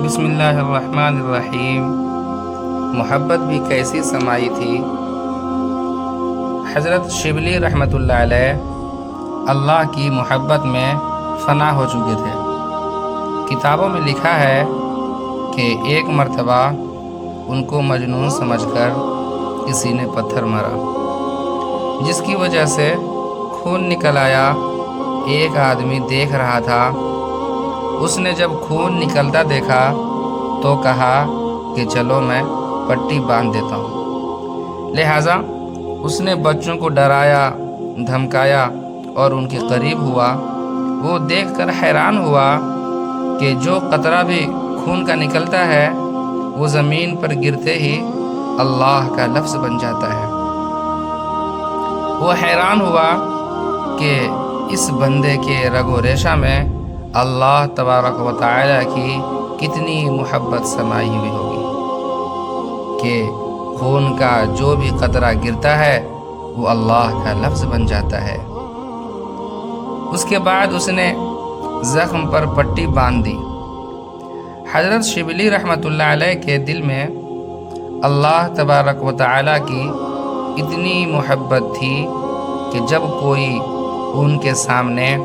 بسم اللہ الرحمن الرحیم۔ محبت بھی کیسی سمائی تھی۔ حضرت شبلی رحمۃ اللہ علیہ اللہ کی محبت میں فنا ہو چکے تھے۔ کتابوں میں لکھا ہے کہ ایک مرتبہ ان کو مجنون سمجھ کر کسی نے پتھر مارا، جس کی وجہ سے خون نکل آیا۔ ایک آدمی دیکھ رہا تھا۔ اس نے جب خون نکلتا دیکھا تو کہا کہ چلو میں پٹی باندھ دیتا ہوں۔ لہٰذا اس نے بچوں کو ڈرایا، دھمکایا اور ان کے قریب ہوا۔ وہ دیکھ کر حیران ہوا کہ جو قطرہ بھی خون کا نکلتا ہے وہ زمین پر گرتے ہی اللہ کا لفظ بن جاتا ہے۔ وہ حیران ہوا کہ اس بندے کے رگ و ریشہ میں اللہ تبارک و تعالی کی کتنی محبت سمائی ہوئی ہوگی کہ خون کا جو بھی قطرہ گرتا ہے وہ اللہ کا لفظ بن جاتا ہے۔ اس کے بعد اس نے زخم پر پٹی باندھ دی۔ حضرت شبلی رحمۃ اللہ علیہ کے دل میں اللہ تبارک و تعالی کی اتنی محبت تھی کہ جب کوئی ان کے سامنے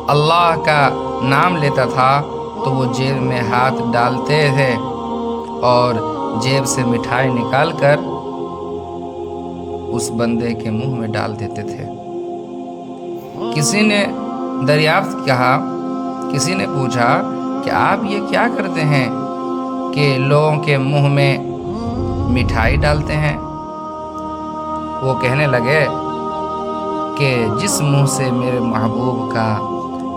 اللہ کا نام لیتا تھا تو وہ جیب میں ہاتھ ڈالتے تھے اور جیب سے مٹھائی نکال کر اس بندے کے منہ میں ڈال دیتے تھے۔ کسی نے دریافت کہا، کسی نے پوچھا کہ آپ یہ کیا کرتے ہیں کہ لوگوں کے منہ میں مٹھائی ڈالتے ہیں؟ وہ کہنے لگے کہ جس منہ سے میرے محبوب کا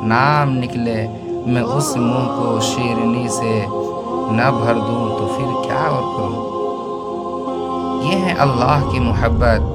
نام نکلے میں اس منہ کو شیرنی سے نہ بھر دوں تو پھر کیا اور کروں۔ یہ ہے اللہ کی محبت۔